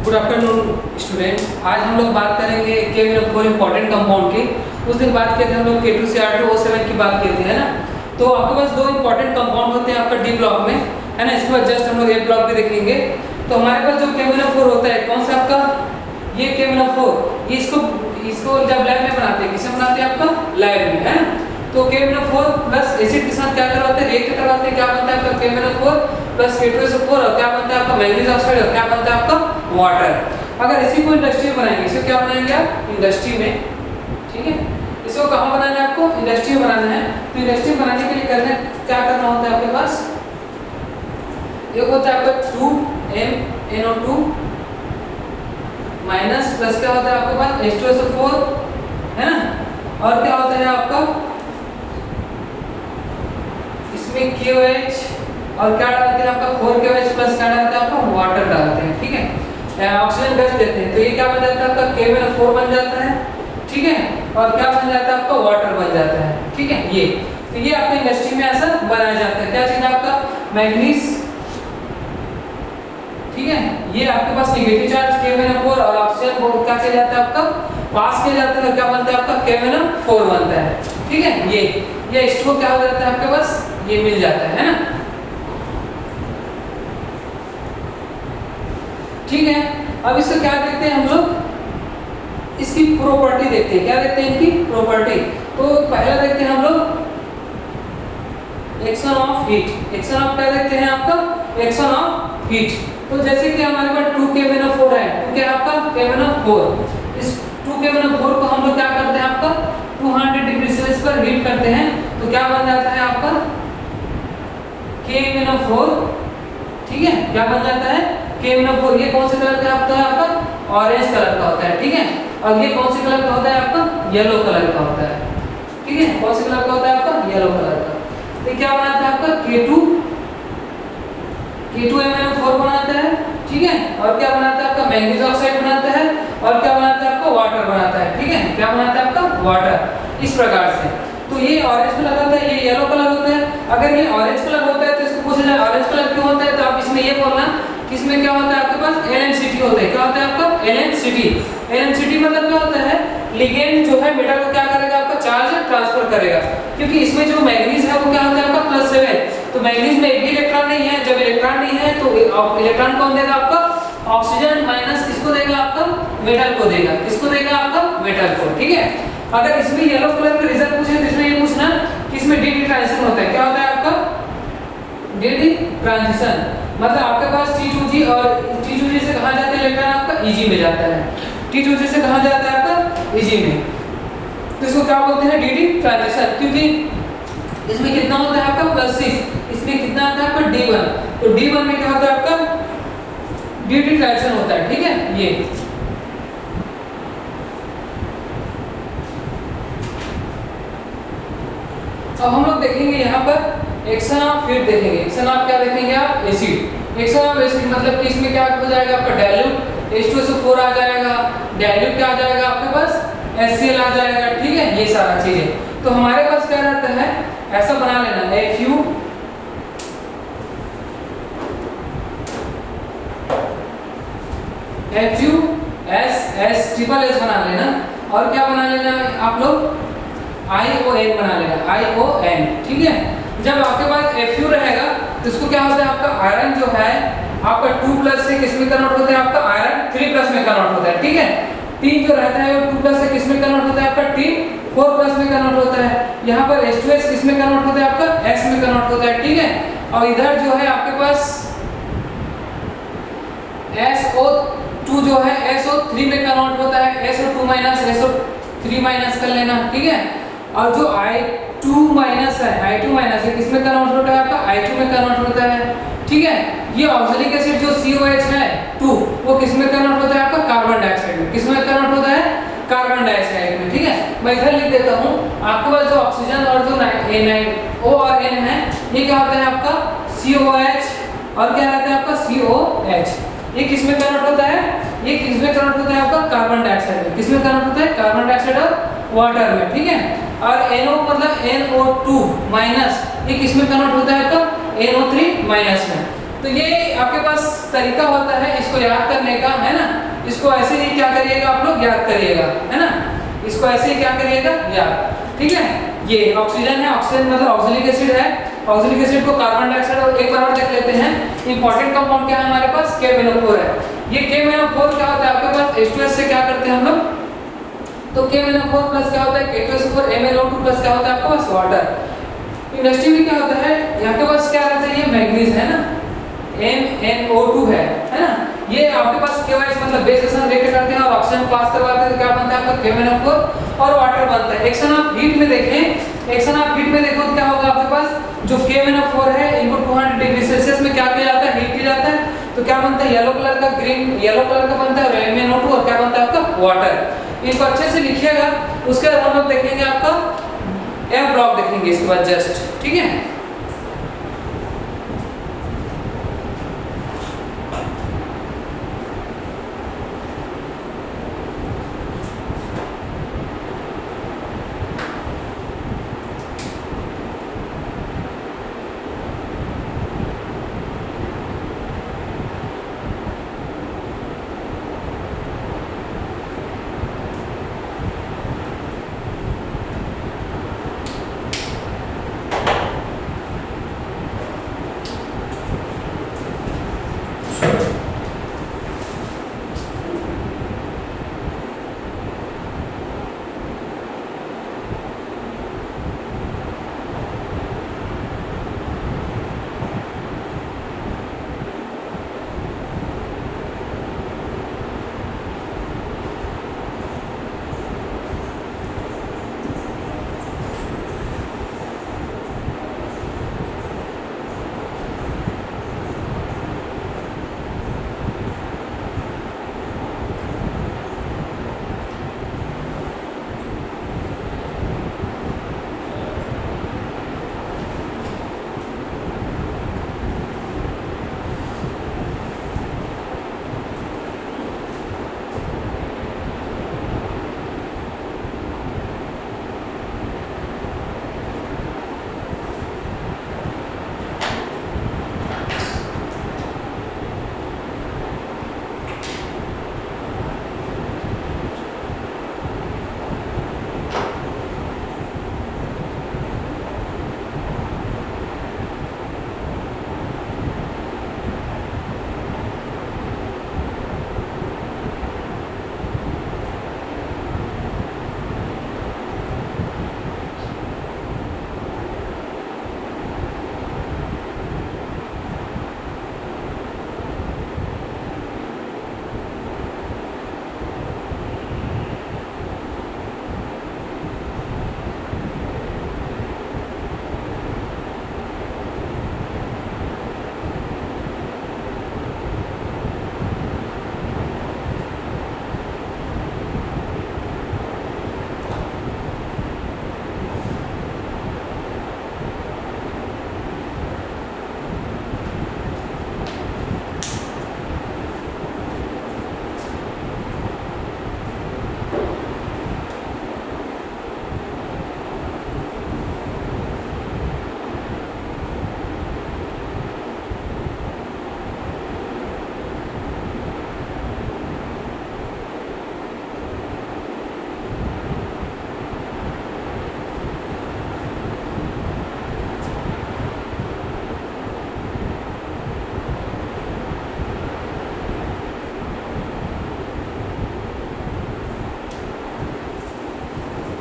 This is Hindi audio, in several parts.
Good afternoon student. आज हम लोग बात करेंगे K-4 इंपॉर्टेंट कंपाउंड की। उस दिन बात किए थे हम लोग K2Cr2O7 की बात किए थे, है ना। तो आपके पास दो इंपॉर्टेंट कंपाउंड होते हैं आपका डी ब्लॉक में, है ना। इसके बाद जस्ट हम लोग ए ब्लॉक भी देखेंगे। तो हमारे पास जो K-4 होता है कौन सा आपका, ये K-4 इसको जब लैब में बनाते हैं, किसे बनाते हैं आपका लैब में, है ना। तो K-4 प्लस एसिड के साथ क्या करवाते हैं, रिएक्ट करवाते हैं। क्या बनता है आपका K-4 प्लस K2SO4 और क्या बनता है आपका मैग्नीज ऑक्साइड और क्या बनता है आपका वाटर। अगर इसी को इंडस्ट्री में बनाएंगे, इसको क्या बनाएंगे आप इंडस्ट्री में, ठीक है। इसको कहाँ बनाना है आपको, इंडस्ट्री में बनाना है। तो इंडस्ट्री में बनाने के लिए क्या करना होता है आपके पास, एक होता है आपका 2MnO2 माइनस प्लस क्या होता है आपके पास H2SO4, है ना। और क्या होता है आपका इसमें KOH और क्या डालते हैं आपका 4KOH प्लस क्या डालते हैं आपका वाटर डालते हैं, ठीक है। ऑक्सीजन गैस देते हैं। तो ये क्या बन जाता है आपका K-4 बन जाता है, ठीक है। और क्या बन जाता है आपका वाटर बन जाता है, ठीक है। तो ये आपके इंडस्ट्री में ऐसा बनाया जाता है। क्या चीज आपका मैग्नीज, ठीक है। ये आपके पास नेगेटिव चार्ज K-4 और ऑक्सीजन क्या किया जाता है आपका पास किया जाता है। क्या बनता है आपका K-4 बनता है, ठीक है। ये H2O क्या हो जाता है आपके पास, ये मिल जाता है ना, ठीक है। अब इसका क्या देखते हैं हम लोग, इसकी प्रॉपर्टी देखते हैं। क्या देखते हैं इनकी प्रॉपर्टी। तो पहला देखते हैं हम लोग action of heat. Action of क्या देखते हैं आपका एक्शन ऑफ हीट। तो जैसे कि हमारे पास 2K-4 है, तो क्या आपका K-4, इस 2K-4 को हम लोग क्या करते हैं आपका 200 डिग्री सेल्सियस पर हीट करते हैं। तो क्या बन जाता है आपका K-4, ठीक है। क्या बन जाता है K-4। ये कौन से कलर का होता है आपका ऑरेंज कलर का होता है, ठीक है। और ये कौन से कलर का होता है आपका येलो कलर का होता है, ठीक है। कौन से कलर का होता है आपका येलो कलर का। तो क्या बनाता है आपका K2MnO4 बनाता है, ठीक है। और क्या बनाता है आपका मैग्नीज ऑक्साइड बनाता है और क्या बनाता है आपका वाटर बनाता है, ठीक है। क्या बनाता है आपका वाटर, इस प्रकार से। तो ये ऑरेंज कलर होता है, ये येलो कलर होता है। अगर ये ऑरेंज कलर होता है तो इसको पूछा जाए ऑरेंज कलर क्यों होता है, तो आप इसमें ये बोलना कि इसमें क्या होता है आपके पास LNCT होता है। क्या होता है आपका LNCT मतलब क्या होता है, लिगेंड जो है मेटल को क्या करेगा आपका चार्ज ट्रांसफर करेगा। क्योंकि इसमें जो मैग्नीज है वो क्या होता है आपका +7। तो मैग्नीज में एक भी इलेक्ट्रॉन नहीं है। जब इलेक्ट्रॉन नहीं है तो इलेक्ट्रॉन कौन देगा आपका ऑक्सीजन माइनस किसको देगा आपका मेटल को देगा, किसको देगा आपका मेटल को, ठीक है। अगर इसमें येलो कलर का रिजल्ट पूछे तो इसमें ये पूछना कि इसमें डी ट्रांजिशन होता है। क्या होता है आपका डी ट्रांजिशन, मतलब आपके पास T2G और T2G से कहां जाता है इलेक्ट्रॉन आपका Eg में जाता है। T2G से कहां जाता है आपका Eg में। तो इसको क्या बोलते हैं डी ट्रांजिशन। क्योंकि इसमें कितना होता है आपका +6, इसमें कितना आता है आपका D1। तो D1 में क्या होता है आपका डी ट्रांजिशन होता है, ठीक है। ये अब हम लोग देखेंगे यहाँ पर एक्शन ऑफ हीट देखेंगे। एक्शन ऑफ क्या देखेंगे आप एसिड। एक्शन ऑफ एसिड मतलब कि इसमें क्या हो जाएगा आपका डाइल्यूट H2SO4 आ जाएगा, डाइल्यूट क्या आ जाएगा आपके पास HCl आ जाएगा, ठीक है। ये सारा चीजें तो हमारे पास क्या रहता है, ऐसा बना लेना FuSS बना लेना। और क्या बना लेना आप लोग ION बना लेगा, ION, ठीक है। जब आपके पास Fu रहेगा तो इसको क्या होता है आपका आयरन जो है आपका 2+ से किसमें कन्वर्ट होता है आपका आयरन 3+ में कन्वर्ट होता है, ठीक है। टी जो रहता है वो 2+ से किसमें कन्वर्ट होता है आपका T 4+ में कन्वर्ट होता है। यहाँ पर H2S किसमें कन्वर्ट होता है आपका S में कन्वर्ट होता है, ठीक है। और इधर जो है आपके पास SO2 जो है SO3 में कन्वर्ट होता है, SO2 माइनस SO3 माइनस कर लेना, ठीक है। और जो I2 माइनस है किसमें कन्वर्ट होता है आपका I2 में कन्वर्ट होता है, ठीक है। ये ऑक्सैलिक एसिड जो COH है 2 वो किसमें कन्वर्ट होता है आपका कार्बन डाइऑक्साइड में। किसमें कन्वर्ट होता है कार्बन डाइऑक्साइड में, ठीक है। मैं इधर लिख देता हूँ आपके पास जो ऑक्सीजन और जो O और N है ये क्या होता है आपका COH और क्या रहता है आपका COH। ये किसमें कन्वर्ट होता है, ये किसमें कन्वर्ट होता है आपका कार्बन डाइऑक्साइड में। किसमें कन्वर्ट होता है कार्बन डाइऑक्साइड और वाटर में, ठीक है। और NO मतलब NO2 माइनस ये किसमें कन्वर्ट होता है आपका NO3 माइनस में। तो ये आपके पास तरीका होता है इसको याद करने का, है ना। इसको ऐसे ही क्या करिएगा आप लोग, याद करिएगा, है ना। इसको ऐसे ही क्या करिएगा, याद, ठीक है। ये ऑक्सीजन है, ऑक्सीजन मतलब ऑक्जेलिक एसिड है। ऑक्जेलिक एसिड को कार्बन डाइऑक्साइड, और एक बार और देख लेते हैं इंपॉर्टेंट कंपाउंड क्या है हमारे पास, KMnO4 है। ये KMnO4 क्या होता है आपके पास, H2S से क्या करते हैं हम लोग, तो KMnO4 प्लस क्या होता है K2SO4, MnO2 प्लस क्या होता है आपके पास वाटर। इंडस्ट्री में क्या होता है, यहाँ के पास क्या रहता है, ये मैग्नीज है ना, MnO2 है ना। ये आपके पास KYS मतलब बेस के साथ रिएक्ट करते हैं और ऑक्सीजन पास करवाते हैं, तो क्या बनता है आपका KMnO4 और वाटर बनता है। एक्शन ऑफ हीट में देखें, एक्शन ऑफ हीट में देखो तो क्या होगा आपके पास, जो KMnO4 है इनको 200 डिग्री सेल्सियस में क्या किया जाता है, हीट किया जाता है, तो क्या बनता है येलो कलर का, ग्रीन येलो कलर का बनता है, और MnO2 और क्या बनता है आपका वाटर। इनको अच्छे से लिखिएगा। उसके बाद हम लोग देखेंगे आपका एफ ब्लॉक देखेंगे इसके बाद जस्ट, ठीक है।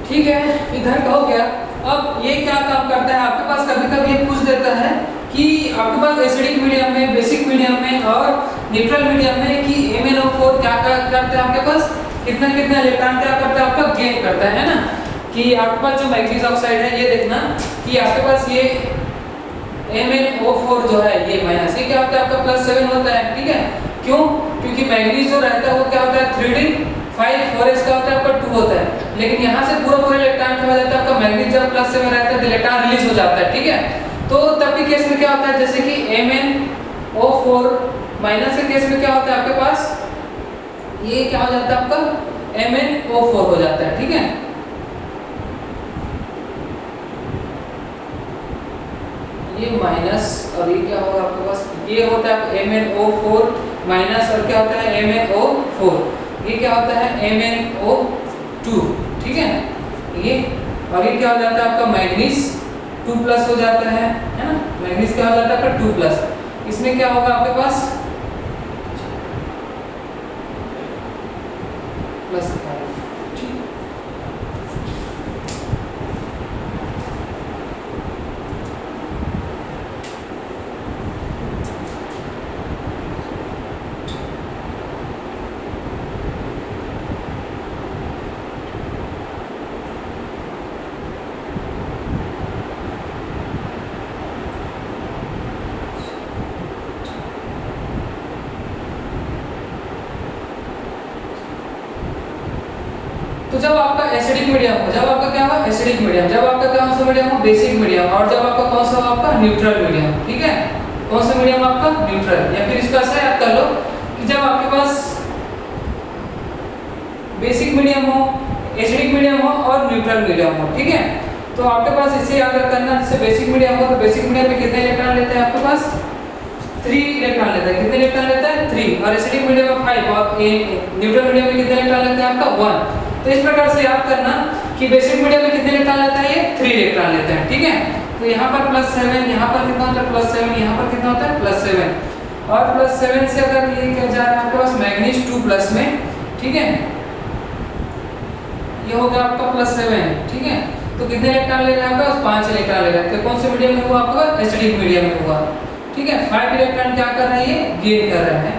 ठीक है, इधर का हो गया। अब ये क्या काम करता है आपके पास, कभी कभी ये पूछ देता है कि आपके पास एसिडिक मीडियम में, बेसिक मीडियम में और न्यूट्रल मीडियम में कि MnO4 क्या करता है आपके पास, कितना कितना इलेक्ट्रॉन क्या करता है आपका गेन करता है ना। कि आपके पास जो मैग्नीज ऑक्साइड है ये देखना कि आपके पास ये MnO4 जो है ये माइनस, ये क्या होता है आपका +7 होता है, ठीक है। क्यों, क्योंकि मैग्नीज जो रहता है वो क्या होता है 3d 5 4s का होता है आपका 2 होता है, लेकिन यहाँ से पूरा इलेक्ट्रॉन क्या हो जाता है आपका मैग्नीज जब +7 रहता है तो इलेक्ट्रॉन रिलीज हो जाता है, ठीक है। तो तब के केस में क्या होता है, जैसे कि MnO4 माइनस के केस में क्या होता है आपके पास, ये क्या हो जाता है आपका MnO4 हो जाता है, ठीक है। ये माइनस और ये क्या होगा आपके पास, ये होता है MnO4 माइनस और क्या होता है MnO4, ये क्या होता है MnO2, ठीक है ये, और ये क्या हो जाता है आपका मैग्नीज 2 प्लस हो जाता है ना, मैग्नीज क्या हो जाता है आपका 2 प्लस, इसमें क्या होगा आपके पास प्लस 5, ठीक। तो जब आपका एसिडिक मीडियम हो, जब आपका क्या हो एसिडिक मीडियम, जब आपका कौन सा मीडियम हो बेसिक मीडियम, और जब आपका कौन सा हो आपका न्यूट्रल मीडियम, ठीक है कौन सा मीडियम आपका न्यूट्रल, या फिर इसको ऐसा याद कर लो कि जब आपके पास बेसिक मीडियम हो, एसिडिक मीडियम हो और न्यूट्रल मीडियम हो, ठीक है। तो आपके पास इसे याद करना, जैसे बेसिक मीडियम हो तो बेसिक मीडियम में कितने इलेक्ट्रॉन लेते हैं आपके पास 3 इलेक्ट्रॉन लेता है, कितने इलेक्ट्रॉन लेता है 3, और एसिडिक मीडियम में 5 और न्यूट्रल मीडियम में कितने इलेक्ट्रॉन लेते हैं आपका 1। तो इस प्रकार से याद करना कि बेसिक मीडियम में कितने इलेक्ट्रॉन लेता है ये 3 इलेक्ट्रॉन लेता है, ठीक है। तो यहाँ पर +7, यहाँ पर कितना होता है +7, यहाँ पर कितना होता है +7, और +7 से अगर ये क्या जा रहा है आपके पास मैग्नीज 2 प्लस में, ठीक है ये हो गया आपका +7, ठीक है। तो कितने इलेक्ट्रॉन ले रहा है आपका 5 इलेक्ट्रॉन ले रहा है, तो कौन से मीडियम में हुआ आपका एसिडिक मीडियम में हुआ, ठीक है। 5 इलेक्ट्रॉन क्या कर रहा है ये गेन कर रहा है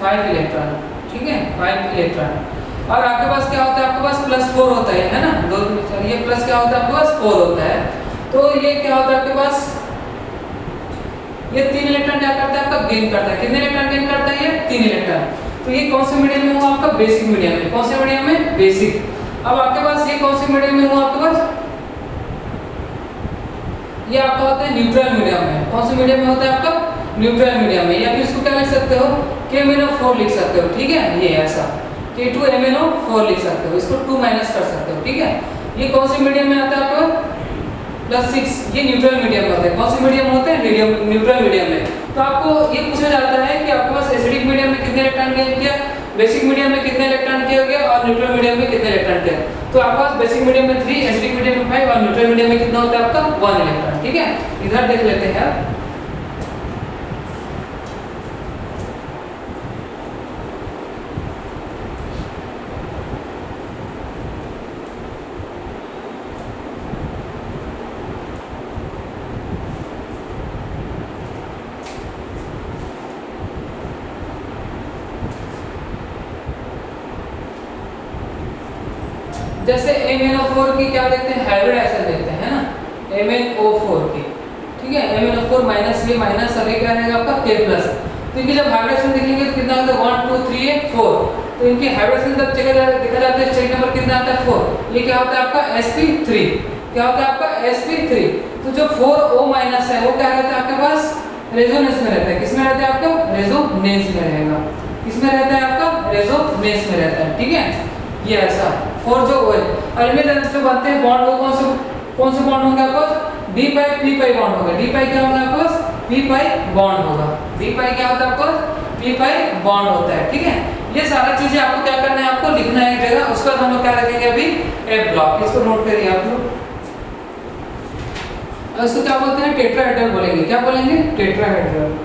5 इलेक्ट्रॉन, ठीक है 5 इलेक्ट्रॉन, और आपके पास क्या होता है आपके पास +4 होता है ना, दो ये प्लस क्या होता है आपके पास 4 होता है, तो ये क्या होता है आपके पास ये 3 इलेक्ट्रॉन क्या करता है आपका गेन करता है, कितने इलेक्ट्रॉन गेन करता है ये 3 इलेक्ट्रॉन। तो ये कौन से मीडियम में हुआ आपका बेसिक मीडियम में, कौन से मीडियम में बेसिक। अब आपके पास ये कौन से मीडियम में हुआ आपके पास, ये आपका होता है न्यूट्रल मीडियम में, कौन से मीडियम में होता है आपका न्यूट्रल मीडियम में, या फिर इसको क्या लिख सकते हो KMnO4 लिख सकते हो, ठीक है ये ऐसा K2MnO4 लिख सकते हो, इसको 2 माइनस कर सकते हो, ठीक है। ये कौन से मीडियम में आता है आपको +6, ये न्यूट्रल मीडियम में होता है, कौन से मीडियम में होते हैं मीडियम न्यूट्रल मीडियम में। तो आपको ये पूछा जाता है कि आपके पास एसिडिक मीडियम में कितने इलेक्ट्रॉन गेन किया, बेसिक मीडियम में कितने इलेक्ट्रॉन किया गया, और न्यूट्रल मीडियम में कितने इलेक्ट्रॉन किया। तो आपके पास बेसिक मीडियम में 3, एसिडिक मीडियम में 5 और न्यूट्रल मीडियम में कितना होता है आपका 1 इलेक्ट्रॉन, ठीक है। इधर देख लेते हैं जैसे MnO4 की क्या देखते हैं हाइब्रिडाइजेशन देखते हैं ना, MnO4 की, ठीक है MnO4 माइनस ये माइनस और ये क्या रहेगा आपका K प्लस। तो इनकी जब हाइब्रिडाइजेशन देखेंगे तो कितना होता है 1 2 3 4, तो इनकी हाइब्रिडाइजेशन जब देखा जाता है स्टेट नंबर कितना आता है 4, ये क्या होता है आपका sp3, क्या होता है आपका sp3। तो जो 4O माइनस है वो क्या रहता है आपके पास रेजोनेंस में रहता है, किसमें रहता है आपका रेजोनेंस में रहेगा, किसमें रहता है आपका रेजोनेंस में रहता है, ठीक है ये ऐसा 4 जो है। और इनमें जो बनते हैं बॉन्ड वो कौन से बॉन्ड होंगे आपके पास डी पाई पी पाई बॉन्ड होगा, डी पाई क्या होगा आपके पास पी पाई बॉन्ड होगा, डी पाई क्या होता है आपको पी पाई बॉन्ड होता है, ठीक है। ये सारा चीजें आपको क्या करना है आपको लिखना है एक जगह, उसके बाद हम लोग क्या रखेंगे अभी एफ ब्लॉक, इसको नोट करिए आप लोग। और इसको क्या बोलते हैं टेट्राहेड्रल बोलेंगे, क्या बोलेंगे टेट्राहेड्रल।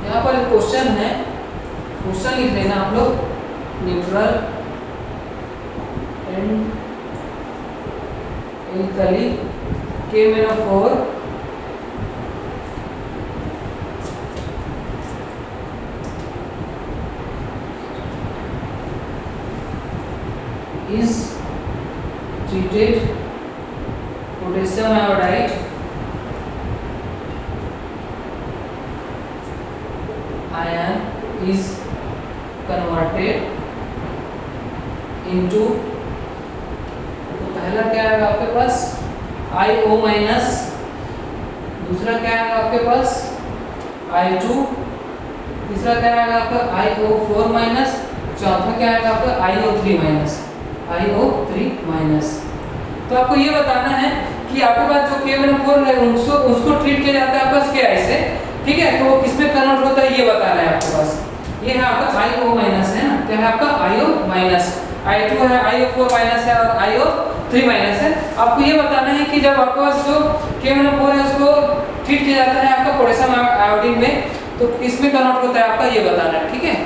यहाँ पर क्वेश्चन है, क्वेश्चन लिख देना आप लोग neutral and alkali KMnO4 is treated potassium iodide ion is converted into, तो पहला क्या आएगा आपके पास IO माइनस दूसरा क्या आएगा आपके पास I2, तीसरा क्या आएगा आपका IO4 माइनस, चौथा क्या आएगा आपका IO3 माइनस। तो आपको ये बताना है कि आपके पास जो K1 है उसको ट्रीट किया जाता है आपके पास Ki से, ठीक है, तो वो किस में कन्वर्ट होता है ये बताना है आपके पास। ये है आपका IO माइनस है ना, क्या है आपका IO माइनस, I2 है, IO4 माइनस है और IO3 माइनस है। आपको ये बताना है कि जब आपके पास जो K1 है उसको ट्रीट किया जाता है आपका पोटेशियम आयोडीन में, तो किसमें कन्वर्ट होता है आपका ये बताना है, ठीक है।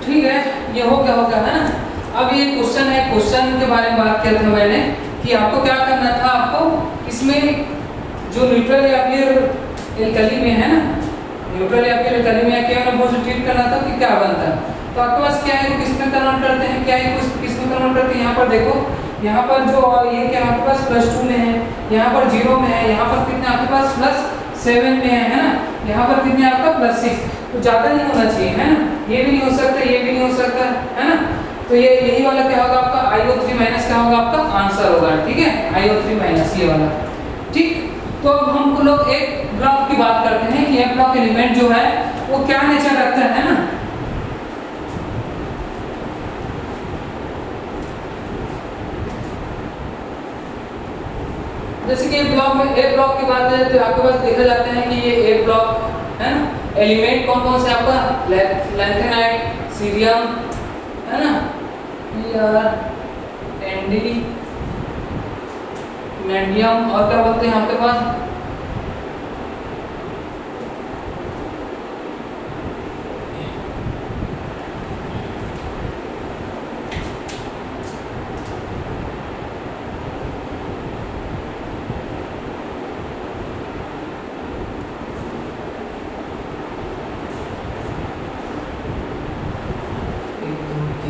ठीक है, ये हो गया है ना। अब ये क्वेश्चन है, क्वेश्चन के बारे में बात किया था मैंने कि आपको क्या करना था, आपको इसमें जो न्यूट्रल या फिर एल्कली में है ना, न्यूट्रल या फिर एल्कली में क्या ना वो ट्रीट करना था कि क्या बनता है। तो आपके पास क्या है, किस में कन्वर्ट करते हैं, क्या है किस में कन्वर्ट करते हैं। यहाँ पर देखो, यहाँ पर जो ये क्या आपके पास +2 में है, यहाँ पर 0 में है, यहाँ पर कितने आपके पास +7 में है ना, यहाँ पर कितने आपका +6। तो ज़्यादा नहीं होना चाहिए है ना, ये भी नहीं हो सकता, ये भी नहीं हो सकता है ना। तो ये यही वाला क्या होगा आपका IO3 माइनस क्या होगा आपका आंसर होगा, ठीक है, IO3 माइनस ये वाला। ठीक, तो अब हम लोग एक ब्लॉक की बात करते हैं कि एक ब्लॉक एलिमेंट जो है वो क्या नेचर रखता है ना। जैसे कि ब्लॉक में ए ब्लॉक की बात करें तो आपके पास देखा जाता है कि ये ए ब्लॉक है ना, एलिमेंट कौन कौन से आपका लैंथेनाइट, सीरियम है ना, एंडी, मैग्नीशियम और क्या बोलते हैं आपके पास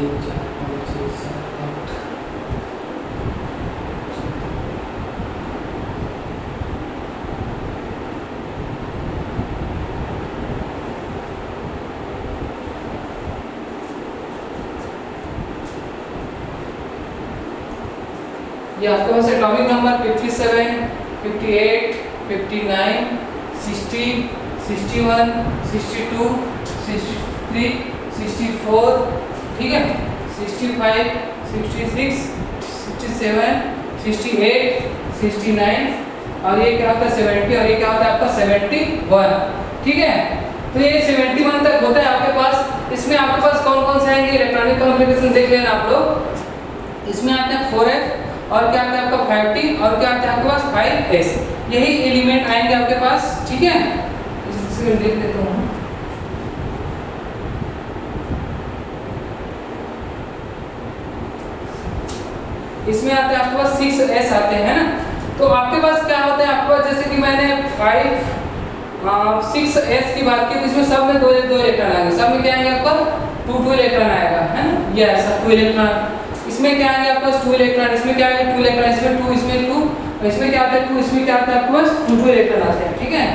3 4 5 6 7 8। ये आपके पास एटॉमिक नंबर 57, 58, 59, 60, 61, 62, 63, 64, ठीक है, 65, 66, 67, 68, 69 और ये क्या होता है 70 और ये क्या होता है आपका 71, ठीक है। तो ये 71 तक होता है आपके पास। इसमें आपके पास कौन कौन से आएंगे इलेक्ट्रॉनिक कॉन्फ़िगरेशन देख लेना आप लोग। इसमें आते हैं 4F और क्या आता है आपका 5T और क्या आता है आपके पास 5S। यही एलिमेंट आएंगे आपके पास, ठीक है। इसमें देख लेता हूँ। इसमें आते हैं आपके पास 6S आते हैं ना। तो आपके पास क्या होता है आपके पास, जैसे कि मैंने 6S की बात की तो इसमें सब में दो इलेक्ट्रॉन आएंगे। सब में क्या आएंगे आपका 2 इलेक्ट्रॉन आएगा, है ना, ये ऐसा 2 इलेक्ट्रॉन। इसमें क्या आएंगे आपके पास 2 इलेक्ट्रॉन, इसमें क्या आएंगे 2 इलेक्ट्रॉन, इसमें 2, इसमें 2 और इसमें क्या आता है 2, इसमें क्या आता है आपके पास 2 इलेक्ट्रॉन आते हैं, ठीक है।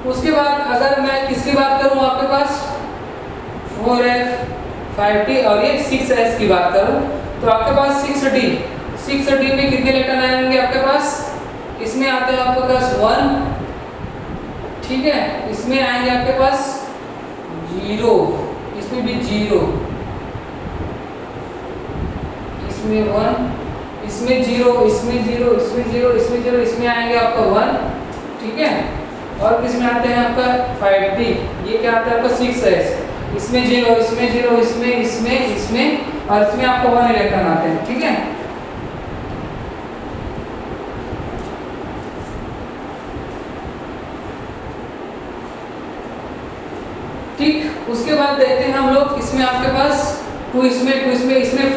उसके बाद अगर मैं किसकी बात करूं आपके पास 4F 5T और ये 6S की बात करूं तो आपके पास 6D में कितने इलेक्ट्रॉन आएंगे आपके पास। इसमें आते हैं आपके पास 1, ठीक है। इसमें आएंगे आपके पास 0, इसमें भी 0, इसमें 1, इसमें 0, इसमें 0, इसमें 0, इसमें 0, इसमें आएंगे आपका 1, ठीक है। और किसमें आते हैं आपका 5D, ये क्या आता है आपका 6S, इसमें 0, इसमें 0, इसमें और इसमें आपको 1 इलेक्ट्रॉन आते हैं, ठीक है। ठीक, उसके बाद देखते हैं हम लोग। इसमें आपके पास 2, इसमें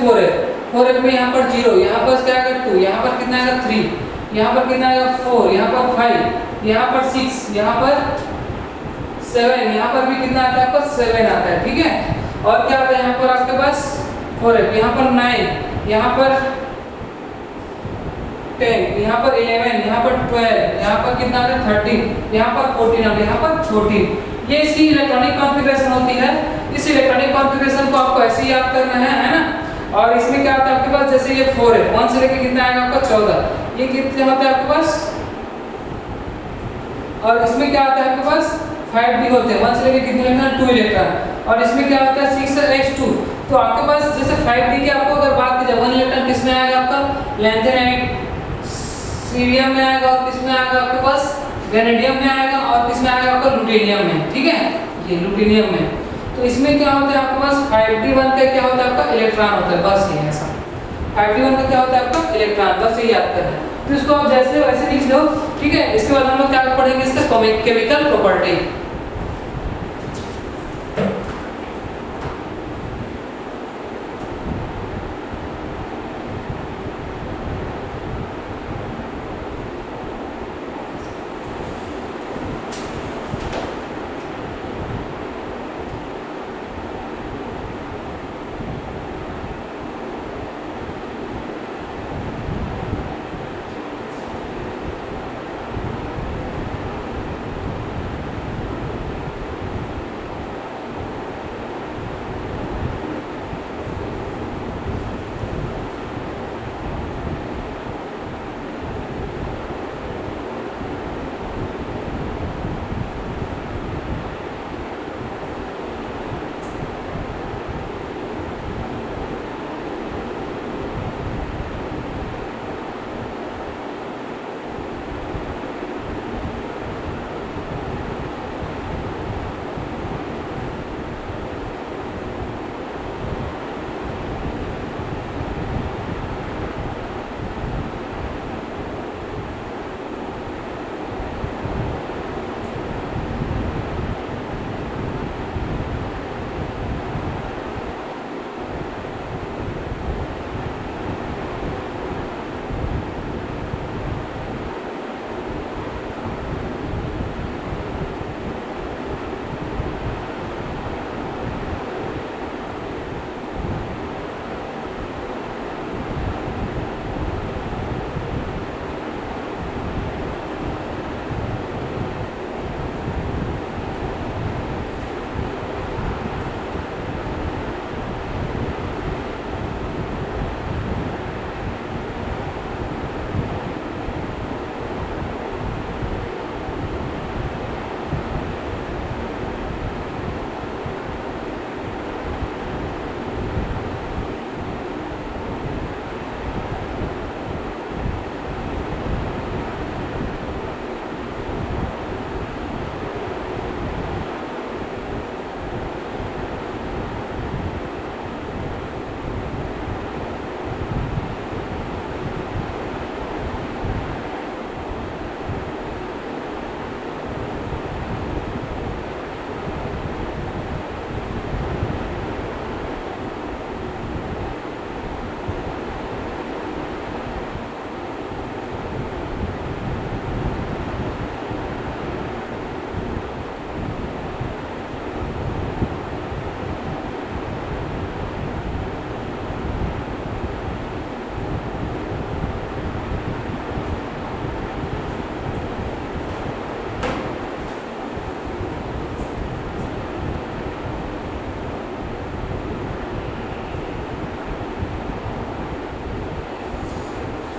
4 है। 4 में यहाँ पर 0, यहाँ पर क्या आएगा 2, यहाँ पर कितना आएगा 3, यहाँ पर कितना आएगा 4, यहाँ पर 5, यहाँ पर 6, यहाँ पर 7, यहाँ पर भी कितना आता है आपका 7 आता है, ठीक है। और क्या आता है यहाँ पर आपके पास 4, यहाँ पर 9, यहाँ पर 10, यहाँ पर 11, यहाँ पर 12, यहाँ पर कितना आता है 13, यहाँ पर 14 और यहाँ पर 14। ये इसकी इलेक्ट्रॉनिक कॉन्फ़िगरेशन होती है। इस इलेक्ट्रॉनिक कॉन्फ़िगरेशन को आपको ऐसे ही याद करना है ना। और इसमें क्या आता है आपके पास, जैसे ये 4 है, 1 से लेके कितना आएगा आपका 14, ये कितने होता है आपके पास। और इसमें क्या आता है आपके पास 5D होते हैं, 1 से लेके कितने इलेक्ट्रॉन 2 इलेक्ट्रॉन। और इसमें क्या होता है 6S2। तो आपके पास जैसे 5D की आपको अगर बात की जाए 1 इलेक्ट्रॉन किसमें आएगा आपका लैंथेनाइट सीरियम में आएगा और किसमें आएगा आपके पास वेनेडियम में आएगा और किसमें आएगा आपका लुटेनियम में, ठीक है, ये लुटेनियम में। तो इसमें क्या होता है आपके पास 5D1 का क्या होता है आपका इलेक्ट्रॉन होता है, बस ये ऐसा 5D1 का क्या होता है आपका इलेक्ट्रॉन, बस ये याद करना है। तो इसको आप जैसे वैसे लिख दो, ठीक है। इसके बाद हम लोग क्या पढ़ेंगे इसका केमिकल प्रॉपर्टी।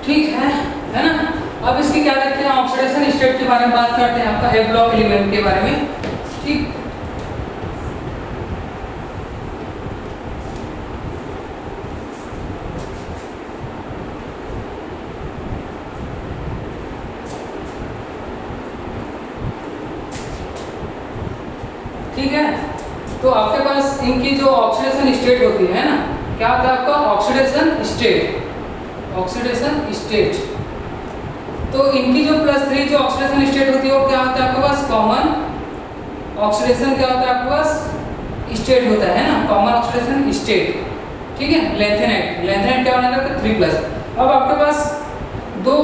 ठीक है ना। अब इसकी क्या देखते हैं, ऑक्सीडेशन स्टेट के बारे में बात करते हैं, आपका ए ब्लॉक एलिमेंट के बारे में। ठीक, ठीक है। तो आपके पास इनकी जो ऑक्सीडेशन स्टेट होती है ना, क्या होता है आपका ऑक्सीडेशन स्टेट, ऑक्सीडेशन स्टेट। तो इनकी जो +3 जो ऑक्सीडेशन स्टेट होती है वो क्या होता है आपके पास कॉमन ऑक्सीडेशन, क्या होता है आपके पास स्टेट होता है ना, कॉमन ऑक्सीडेशन स्टेट। ठीक है, लैंथेनाइट, लैंथेनाइट क्या बनाता है 3+। अब आपके पास 2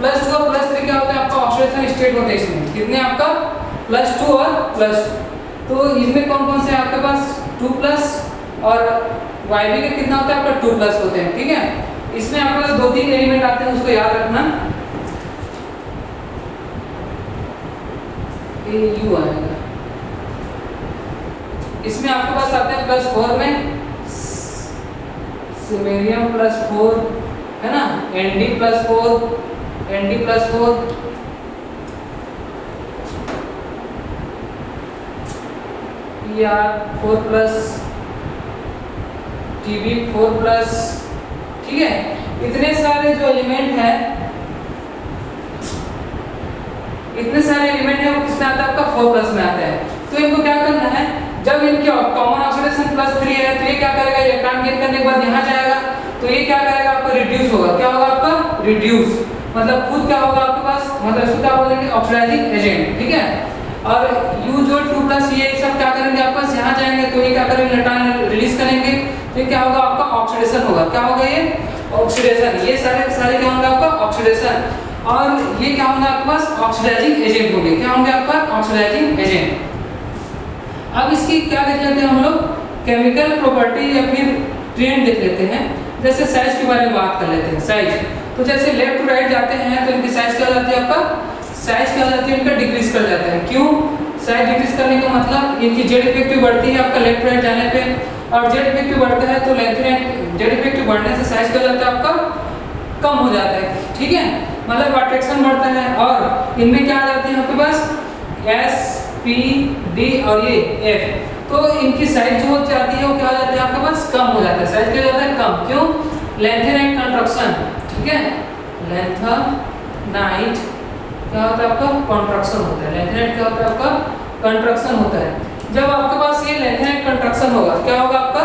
+2 और +3 क्या होता है आपका ऑक्सीडेशन स्टेट होते हैं। इसमें कितने आपका +2 और +2, तो इसमें कौन कौन से आपके पास 2+ और YB का कितना होता है आपका 2+ होते हैं। ठीक है, इसमें आपके पास 2-3 एलिमेंट आते हैं, उसको याद रखना। ये U आएगा, इसमें आपके पास आते हैं +4 में सिमेरियम +4 है ना, Nd+4, Nd+4, Pr4+, Tb4+। ठीक है, इतने सारे जो एलिमेंट है, इतने सारे एलिमेंट है वो किसमें आता है आपका 4+ में आता है। तो इनको क्या करना है, जब इनकी कॉमन ऑक्सीडेशन +3 है तो ये क्या करेगा, इलेक्ट्रॉन गेन करने के बाद यहाँ जाएगा, तो ये क्या करेगा आपका रिड्यूस होगा। क्या होगा आपका रिड्यूस, मतलब खुद क्या होगा आपके पास, मतलब इसको क्या बोलेंगे ऑक्सीडाइजिंग एजेंट। ठीक है, और U जो 2+ ये सब क्या करेंगे आपके पास यहाँ जाएंगे, तो ये क्या करेंगे इलेक्ट्रॉन रिलीज करेंगे, तो ये क्या होगा आपका ऑक्सीडेशन होगा। क्या होगा ये ऑक्सीडेशन, ये सारे क्या होंगे आपका ऑक्सीडेशन, और ये क्या होंगे आपके पास ऑक्सीडाइजिंग एजेंट होंगे। क्या होंगे आपका ऑक्सीडाइजिंग एजेंट। अब इसकी क्या देख लेते हैं हम लोग, केमिकल प्रॉपर्टी या फिर ट्रेंड देख लेते हैं। जैसे साइज के बारे में बात कर लेते हैं। साइज, तो जैसे लेफ्ट टू राइट जाते हैं तो इनकी साइज क्या हो जाती है आपका, साइज क्या हो जाती है इनका डिक्रीज कर जाता है। क्यों साइज डिक्रीज करने का मतलब, इनकी जेड इफेक्टिव बढ़ती है आपका लेफ्ट राइट जाने पे, और जेड इफेक्टिव बढ़ता है तो लैंथेनाइट जेड इफेक्टिव बढ़ने से साइज क्या हो जाता है आपका कम हो जाता है। ठीक है, मतलब अट्रैक्शन बढ़ता है, और इनमें क्या आ जाते हैं आपके पास S, P, D और ये F, तो इनकी साइज जो जाती है वो क्या हो जाता है आपके पास कम हो जाता है। साइज क्या हो जाता है कम, क्यों लैंथेनाइट कंट्रक्शन। ठीक है, लैंथेनाइट क्या होता है आपका कंट्रक्शन होता है, लैंथेनाइट क्या होता है आपका कंट्रक्शन होता है। जब आपके पास ये लैंथेनाइट कंट्रक्शन होगा क्या होगा आपका,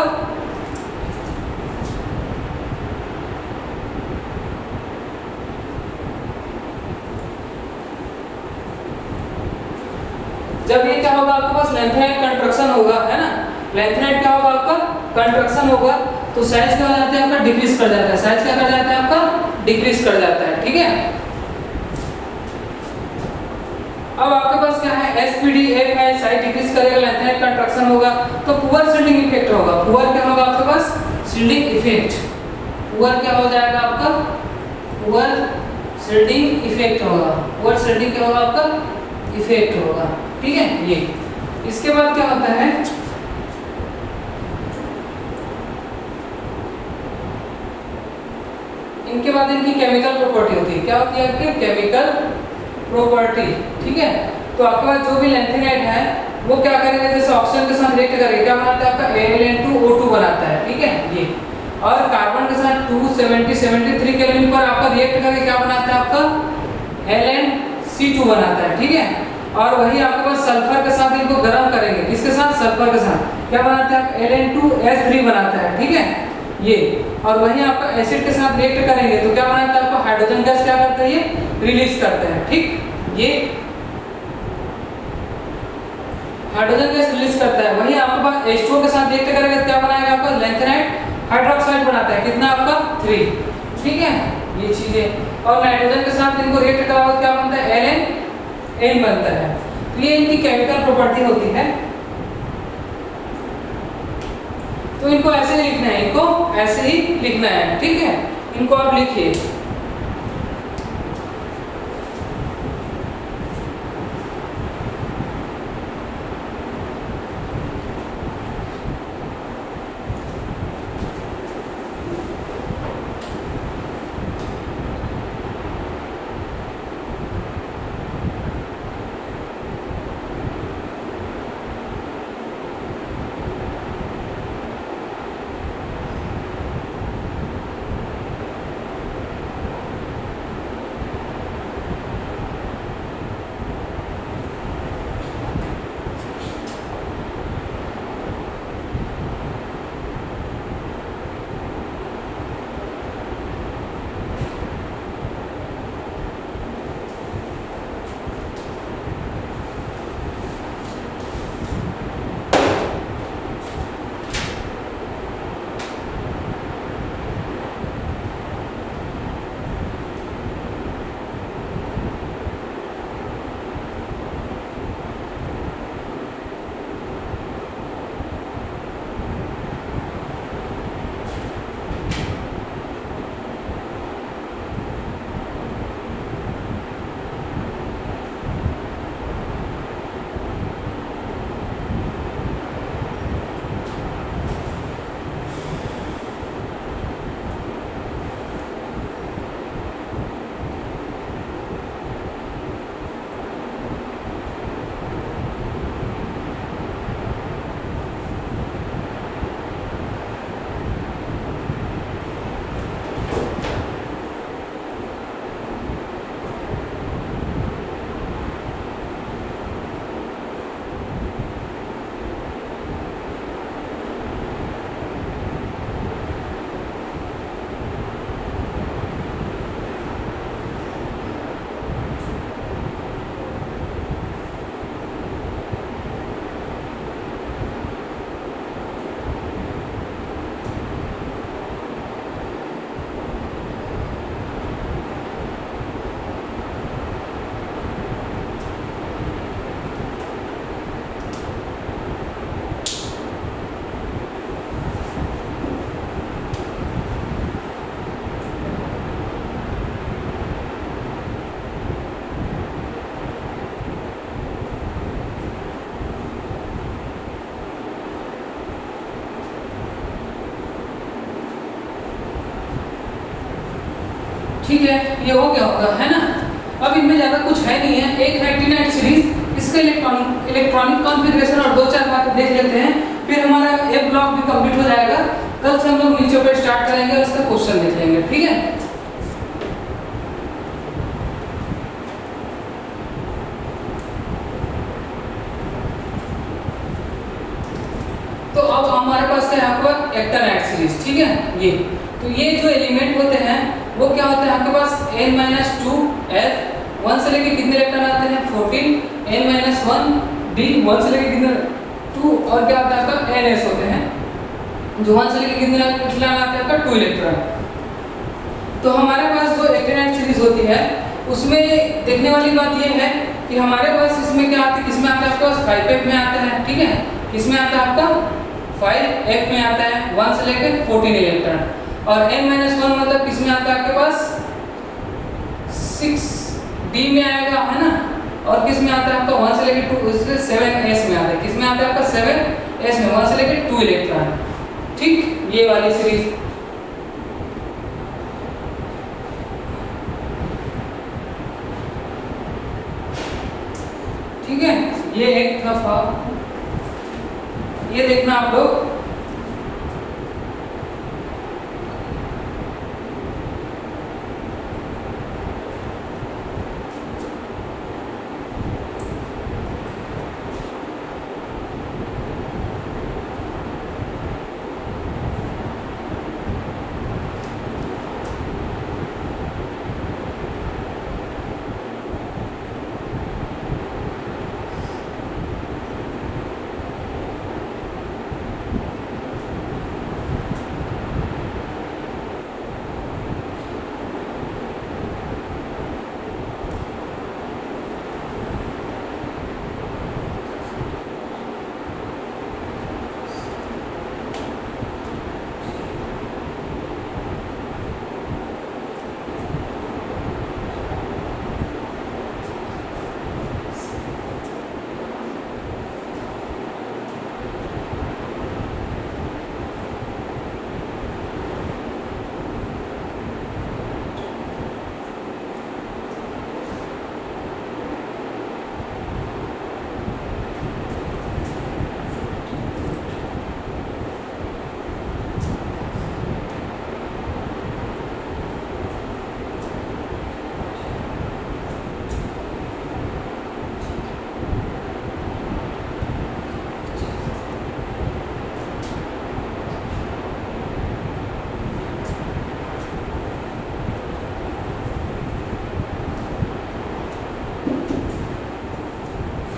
जब ये क्या होगा आपके पास लैंथेनाइट कंट्रक्शन होगा है ना, लैंथेनाइट क्या होगा आपका कंट्रक्शन होगा, तो साइज क्या हो जाता है आपका डिक्रीज कर जाता है। साइज क्या कर जाता है आपका डिक्रीज कर जाता है। ठीक है, अब आपके पास क्या है SPD F है, साइज डिक्रीज करेगा, लैंथेनाइट कंट्रक्शन होगा, तो पुअर शील्डिंग इफेक्ट होगा। पुअर क्या होगा आपके पास शील्डिंग इफेक्ट, पुअर क्या हो जाएगा आपका पुअर शील्डिंग इफेक्ट होगा। पुअर शील्डिंग क्या होगा आपका इफेक्ट होगा। ठीक है, ये इसके बाद क्या होता है, इनके बाद इनकी केमिकल प्रॉपर्टी होती है। क्या होती है इनकी केमिकल प्रॉपर्टी। ठीक है, तो आपके पास जो भी लैंथेनाइट है वो क्या करेंगे, जैसे ऑक्सीजन के साथ रिएक्ट करेंगे, क्या बनाता है आपका Al2O2 बनाता है। ठीक है, ये और कार्बन के साथ 273 केल्विन पर आपका रिएक्ट करके क्या बनाता है आपका LnC2 बनाता है। ठीक है, और वही आपके पास सल्फर के साथ इनको गर्म करेंगे, किसके साथ सल्फर के साथ, क्या बनाता है Ln2S3 बनाता है। ठीक है, ये और वही आपका एसिड के साथ रिएक्ट करेंगे तो क्या बनाता है आपका हाइड्रोजन गैस क्या करता है ये रिलीज करता है। ठीक, ये हाइड्रोजन गैस रिलीज करता है। वही आपके पास H2O के साथ रिएक्ट करेगा क्या बनाएगा आपका लैंथेनाइट हाइड्रोक्साइड बनाता है, कितना आपका 3। ठीक है, ये चीजें, और नाइट्रोजन के साथ इनको रिएक्ट कराओ क्या बनता है LnN बनता है। तो ये इनकी केमिकल प्रॉपर्टी होती है। तो इनको ऐसे ही लिखना है, इनको ऐसे ही लिखना है। ठीक है, इनको आप लिखिए। ठीक है, ये हो गया होगा, है ना। अब इनमें ज़्यादा कुछ है नहीं है, एक है एक्टिनाइट सीरीज, इसका इलेक्ट्रॉनिक कॉन्फ़िगरेशन और 2-4 बातें देख लेते हैं, फिर हमारा ए ब्लॉक भी कंप्लीट हो जाएगा। कल से हम लोग नीचे पे स्टार्ट करेंगे और इसका क्वेश्चन देख लेंगे, ठीक है। तो अब हमारे पास क्या है आपका एक्टिनाइट सीरीज, ठीक है। ये तो ये जो एलिमेंट होते हैं वो क्या होते हैं आपके पास n-2 f 1 से लेके कितने इलेक्ट्रॉन आते हैं 14, n-1 d 1 से लेके कितने 2, और क्या आता है आपका ns होते हैं जो 1 से लेके कितने इलेक्ट्रॉन आते हैं आपका 2 इलेक्ट्रॉन। तो हमारे पास जो एक्टिनाइट सीरीज होती है उसमें देखने वाली बात ये है कि हमारे पास इसमें क्या आता है, किसमें आता है आपका 5f में आता है, ठीक है। किसमें आता है आपका 5f में आता है 1 से लेके 14 इलेक्ट्रॉन, और n-1 मतलब किसमें आता है आपके पास 6d में आएगा, है ना। और किसमें आता है आपका 1 से लेके 2 इसके 7s में आता है, किसमें आता है आपका 7s में 1 से लेके 2 इलेक्ट्रॉन, ठीक। ये वाली सीरीज ठीक है। ये एक दफा ये देखना आप लोग,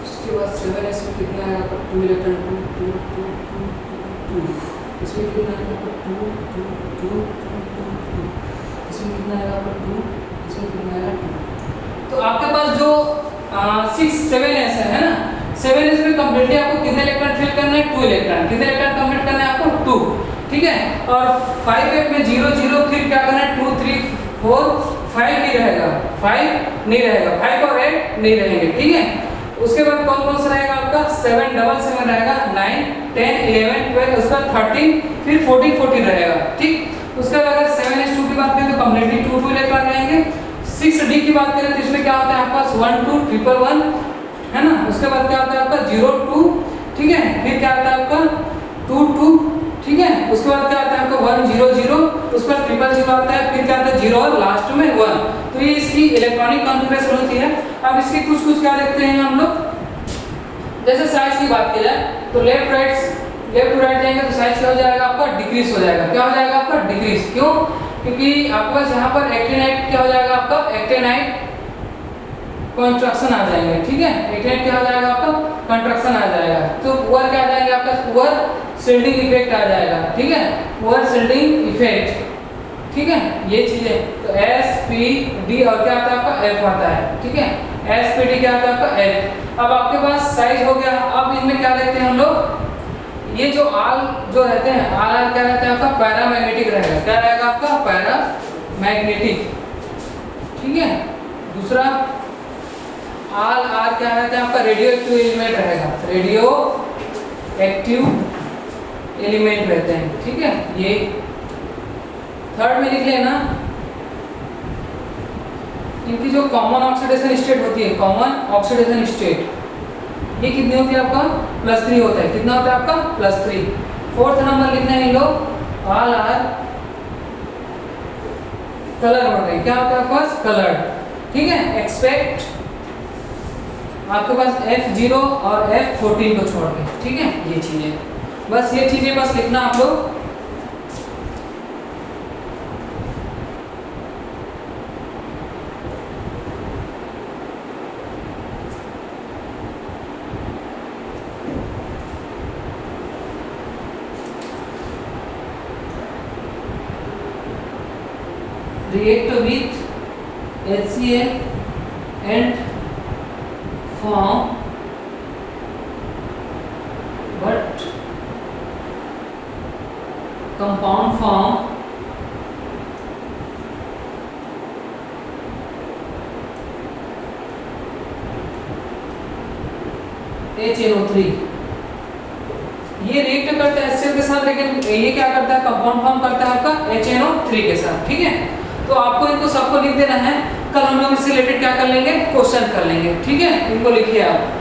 उसके बाद 7s में कितना आएगा आपका 2 इलेक्ट्रॉन 2 2 2 2 2, इसमें कितना आएगा आपका 2 2 2 2 2, इसमें कितना आएगा आपका 2, इसमें कितना आएगा 2। तो आपके पास जो 7s है ना, 7s में कंप्लीटली आपको कितने इलेक्ट्रॉन फिल करना है 2 इलेक्ट्रॉन, कितने इलेक्ट्रॉन कंप्लीट करना है आपको 2, ठीक है। और 5f में 0 0 फिर क्या करना है 2 3 4 5 नहीं रहेगा, 5 नहीं रहेगा, 5 और 8 नहीं रहेंगे, ठीक है। उसके बाद कौन कौन सा रहेगा आपका 7 डबल 7 रहेगा, 9 10 11 12, उसका 13 फिर 14 14 रहेगा, ठीक। उसके बाद अगर 7s2 की बात करें तो कंप्लीटली 2 2 इलेक्ट्रॉन रहेंगे। 6d की बात करें तो इसमें क्या होता है आपका 1 2 1 1 1, है ना। उसके बाद क्या होता है आपका 0 2, ठीक है। फिर क्या आता है आपका 2 2, ठीक है। उसके बाद क्या आता है आपका 1 0 0, उसके बाद 0 0 आता है, फिर क्या आता है 0 और लास्ट में 1। तो ये इसकी इलेक्ट्रॉनिक कॉन्फ़िगरेशन होती है। अब इसके कुछ कुछ क्या देखते हैं हम लोग, जैसे साइज की बात की जाए तो लेफ्ट टू राइट जाएंगे तो साइज क्या हो जाएगा आपका डिक्रीज हो जाएगा, क्या हो जाएगा आपका डिक्रीज। क्यों? क्योंकि आपके पास यहाँ पर एक्टिनाइट क्या हो जाएगा आपका एक्टिनाइट कंट्रक्शन आ जाएंगे, ठीक है। एक्टिनाइट क्या हो जाएगा आपका कंट्रक्शन आ जाएगा, तो पुअर क्या आ जाएंगे आपका पुअर शिल्डिंग इफेक्ट आ जाएगा, ठीक है। पुअर शिल्डिंग इफेक्ट, ठीक है। ये चीजें तो S P D और क्या आता है आपका F आता है, ठीक है। S P D क्या आता है आपका F। अब आपके पास साइज हो गया। अब इनमें क्या देखते हैं हम लोग, ये जो आल जो रहते हैं आल क्या रहता है आपका पैरामैग्नेटिक रहेगा, क्या रहेगा आपका पैरामैग्नेटिक, ठीक है। दूसरा आल आर क्या रहता है आपका रेडियो एक्टिव एलिमेंट रहेगा, रेडियो एक्टिव एलिमेंट रहते हैं, ठीक है। ये थर्ड में लिख लेना इनकी जो कॉमन ऑक्सीडेशन स्टेट होती है, कॉमन ऑक्सीडेशन स्टेट, ये कितनी होती है आपका +3 होता है। कितना होता है आपका +3। फोर्थ नंबर लिखना है इन लोग ऑल आर कलर होते हैं। क्या होता है आपके पास कलर, ठीक है, एक्सपेक्ट आपके पास F0 और F14 को छोड़ के, ठीक है, ये चीजें, बस ये चीजें बस लिखना आप लोग। react with HCl and form but compound form HNO3। ये रिएक्ट करता है HCl के साथ, लेकिन ये क्या करता है कंपाउंड फॉर्म करता है आपका HNO3 के साथ, ठीक है। तो आपको इनको सबको लिख देना है। कल हम लोग इससे रिलेटेड क्या कर लेंगे, क्वेश्चन कर लेंगे, ठीक है। इनको लिखिए आप।